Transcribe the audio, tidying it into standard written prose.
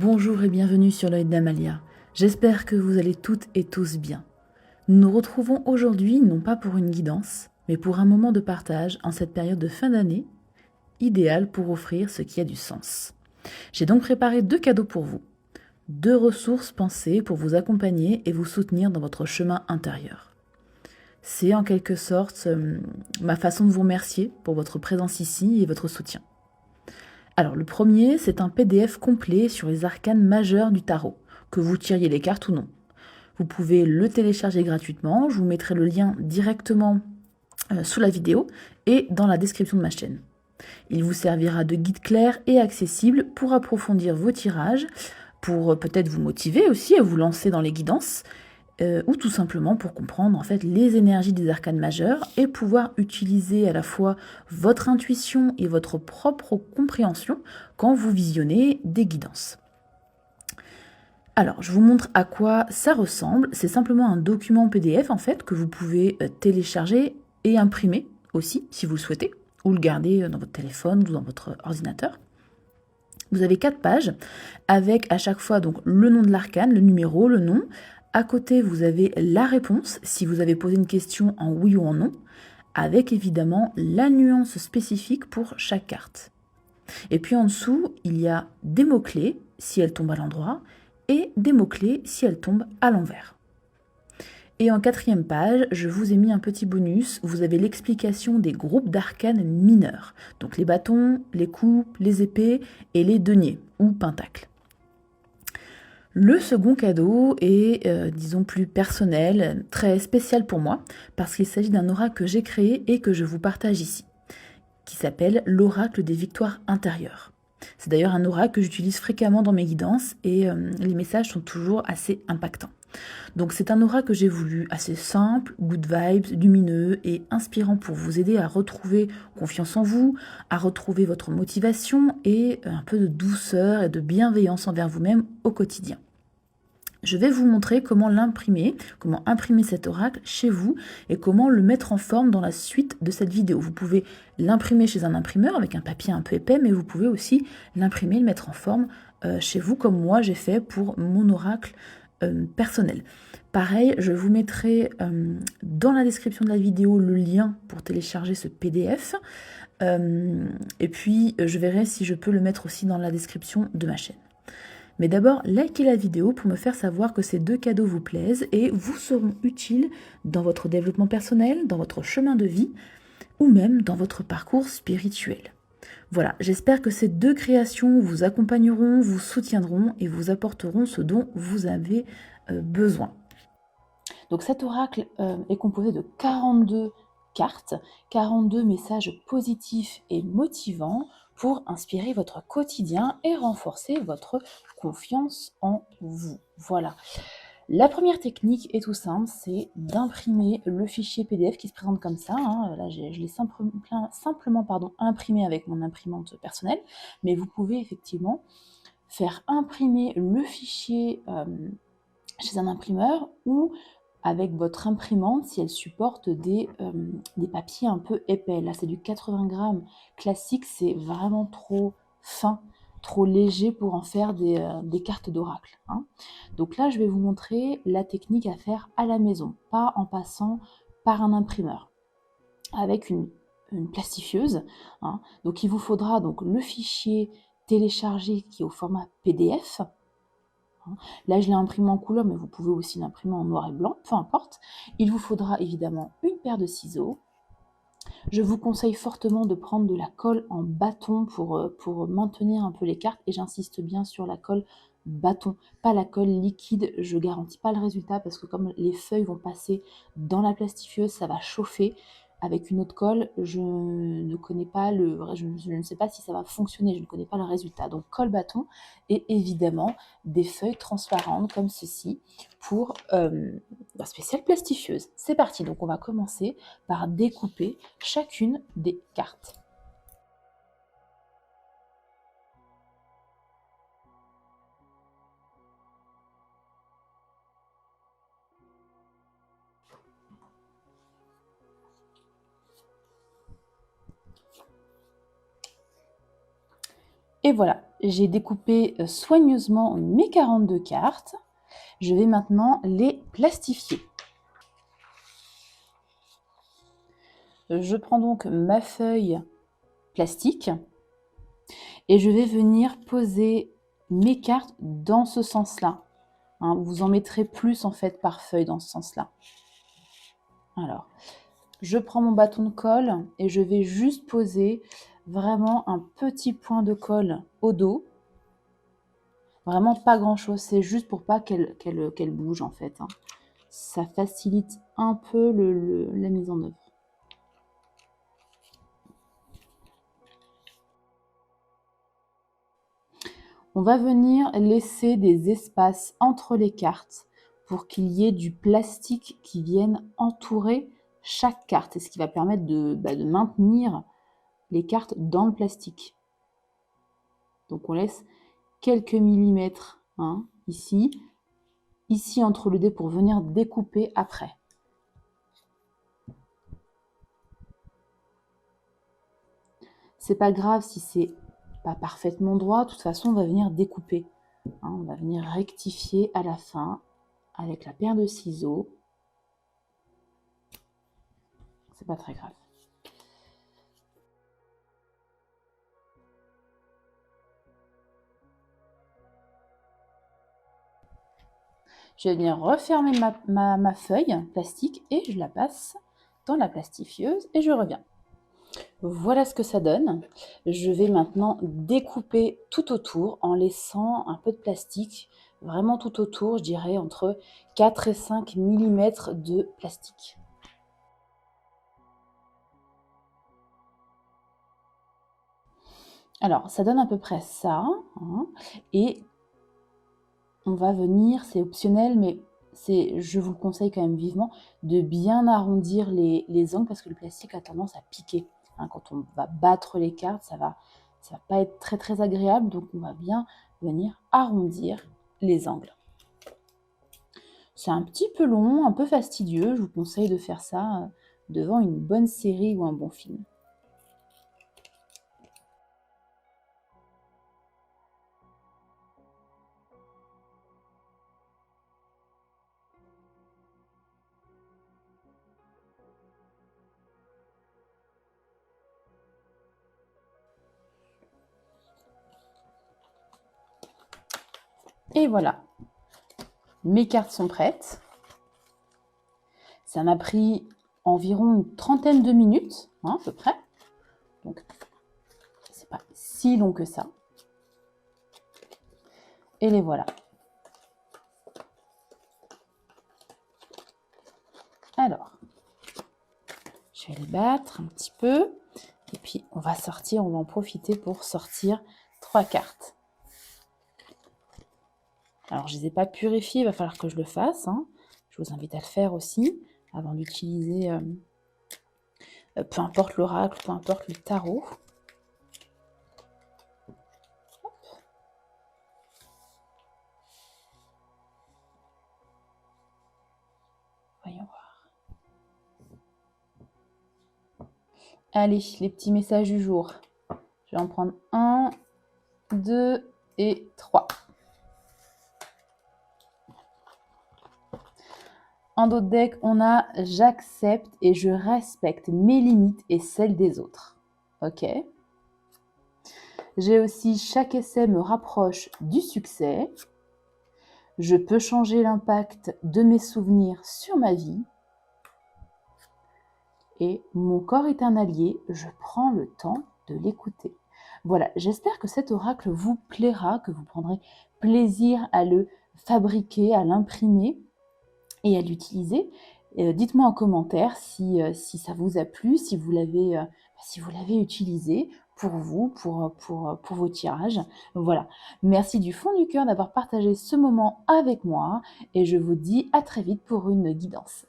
Bonjour et bienvenue sur l'œil d'Amalia. J'espère que vous allez toutes et tous bien. Nous nous retrouvons aujourd'hui non pas pour une guidance, mais pour un moment de partage en cette période de fin d'année, idéale pour offrir ce qui a du sens. J'ai donc préparé 2 cadeaux pour vous. 2 ressources pensées pour vous accompagner et vous soutenir dans votre chemin intérieur. C'est en quelque sorte ma façon de vous remercier pour votre présence ici et votre soutien. Alors le premier, c'est un PDF complet sur les arcanes majeurs du tarot, que vous tiriez les cartes ou non. Vous pouvez le télécharger gratuitement, je vous mettrai le lien directement sous la vidéo et dans la description de ma chaîne. Il vous servira de guide clair et accessible pour approfondir vos tirages, pour peut-être vous motiver aussi à vous lancer dans les guidances, ou tout simplement pour comprendre en fait les énergies des arcanes majeures et pouvoir utiliser à la fois votre intuition et votre propre compréhension quand vous visionnez des guidances. Alors, je vous montre à quoi ça ressemble. C'est simplement un document PDF en fait que vous pouvez télécharger et imprimer aussi si vous le souhaitez, ou le garder dans votre téléphone ou dans votre ordinateur. Vous avez 4 pages avec à chaque fois donc le nom de l'arcane, le numéro, le nom. À côté, vous avez la réponse si vous avez posé une question en oui ou en non, avec évidemment la nuance spécifique pour chaque carte. Et puis en dessous, il y a des mots-clés si elles tombent à l'endroit et des mots-clés si elles tombent à l'envers. Et en 4e page, je vous ai mis un petit bonus. Vous avez l'explication des groupes d'arcanes mineurs. Donc les bâtons, les coupes, les épées et les deniers ou pentacles. Le second cadeau est, disons, plus personnel, très spécial pour moi, parce qu'il s'agit d'un oracle que j'ai créé et que je vous partage ici, qui s'appelle l'oracle des victoires intérieures. C'est d'ailleurs un oracle que j'utilise fréquemment dans mes guidances et les messages sont toujours assez impactants. Donc c'est un oracle que j'ai voulu assez simple, good vibes, lumineux et inspirant pour vous aider à retrouver confiance en vous, à retrouver votre motivation et un peu de douceur et de bienveillance envers vous-même au quotidien. Je vais vous montrer comment l'imprimer, comment imprimer cet oracle chez vous et comment le mettre en forme dans la suite de cette vidéo. Vous pouvez l'imprimer chez un imprimeur avec un papier un peu épais, mais vous pouvez aussi l'imprimer, le mettre en forme chez vous comme moi j'ai fait pour mon oracle personnel. Pareil, je vous mettrai dans la description de la vidéo le lien pour télécharger ce PDF. Et puis, je verrai si je peux le mettre aussi dans la description de ma chaîne. Mais d'abord, likez la vidéo pour me faire savoir que ces 2 cadeaux vous plaisent et vous seront utiles dans votre développement personnel, dans votre chemin de vie ou même dans votre parcours spirituel. Voilà, j'espère que ces 2 créations vous accompagneront, vous soutiendront et vous apporteront ce dont vous avez besoin. Donc cet oracle est composé de 42 cartes, 42 messages positifs et motivants pour inspirer votre quotidien et renforcer votre confiance en vous. Voilà. La première technique est tout simple, c'est d'imprimer le fichier PDF qui se présente comme ça. Là, je l'ai simplement imprimé avec mon imprimante personnelle, mais vous pouvez effectivement faire imprimer le fichier chez un imprimeur ou avec votre imprimante si elle supporte des papiers un peu épais. Là, c'est du 80 grammes classique, c'est vraiment trop fin, trop léger pour en faire des cartes d'oracle. Donc là, je vais vous montrer la technique à faire à la maison, pas en passant par un imprimeur, avec une plastifieuse. Donc il vous faudra donc le fichier téléchargé qui est au format PDF. Là, je l'ai imprimé en couleur, mais vous pouvez aussi l'imprimer en noir et blanc, peu importe. Il vous faudra évidemment une paire de ciseaux. Je vous conseille fortement de prendre de la colle en bâton pour maintenir un peu les cartes. Et j'insiste bien sur la colle bâton, pas la colle liquide. Je ne garantis pas le résultat parce que comme les feuilles vont passer dans la plastifieuse, ça va chauffer. Avec une autre colle, je ne sais pas si ça va fonctionner, je ne connais pas le résultat. Donc colle bâton et évidemment des feuilles transparentes comme ceci pour la spéciale plastifieuse. C'est parti, donc on va commencer par découper chacune des cartes. Et voilà, j'ai découpé soigneusement mes 42 cartes. Je vais maintenant les plastifier. Je prends donc ma feuille plastique et je vais venir poser mes cartes dans ce sens-là. Hein, vous en mettrez plus en fait par feuille dans ce sens-là. Alors, je prends mon bâton de colle et je vais juste poser vraiment un petit point de colle au dos. Vraiment pas grand-chose, c'est juste pour pas qu'elle bouge en fait. Hein. Ça facilite un peu la mise en œuvre. On va venir laisser des espaces entre les cartes pour qu'il y ait du plastique qui vienne entourer chaque carte. Et ce qui va permettre de maintenir les cartes dans le plastique. Donc on laisse quelques millimètres ici entre le dé pour venir découper après. C'est pas grave si c'est pas parfaitement droit, de toute façon on va venir découper. On va venir rectifier à la fin avec la paire de ciseaux. C'est pas très grave. Je vais venir refermer ma feuille plastique et je la passe dans la plastifieuse et je reviens. Voilà ce que ça donne. Je vais maintenant découper tout autour en laissant un peu de plastique, vraiment tout autour, je dirais entre 4 et 5 mm de plastique. Alors, ça donne à peu près ça. Et on va venir, c'est optionnel, mais je vous le conseille quand même vivement, de bien arrondir les angles parce que le plastique a tendance à piquer. Quand on va battre les cartes, ça va pas être très très agréable, donc on va bien venir arrondir les angles. C'est un petit peu long, un peu fastidieux, je vous conseille de faire ça devant une bonne série ou un bon film. Et voilà, mes cartes sont prêtes. Ça m'a pris environ une trentaine de minutes, à peu près. Donc, c'est pas si long que ça. Et les voilà. Alors, je vais les battre un petit peu. Et puis, on va en profiter pour sortir 3 cartes. Alors, je ne les ai pas purifiées, il va falloir que je le fasse. Je vous invite à le faire aussi, avant d'utiliser, peu importe l'oracle, peu importe le tarot. Hop. Voyons voir. Allez, les petits messages du jour. Je vais en prendre 1, 2 et 3. En dos de deck, on a « J'accepte et je respecte mes limites et celles des autres ». Ok. J'ai aussi « Chaque essai me rapproche du succès ». Je peux changer l'impact de mes souvenirs sur ma vie. Et mon corps est un allié, je prends le temps de l'écouter. Voilà, j'espère que cet oracle vous plaira, que vous prendrez plaisir à le fabriquer, à l'imprimer et à l'utiliser. Dites-moi en commentaire si ça vous a plu, si vous l'avez utilisé pour vous, pour vos tirages. Voilà, merci du fond du cœur d'avoir partagé ce moment avec moi et je vous dis à très vite pour une guidance.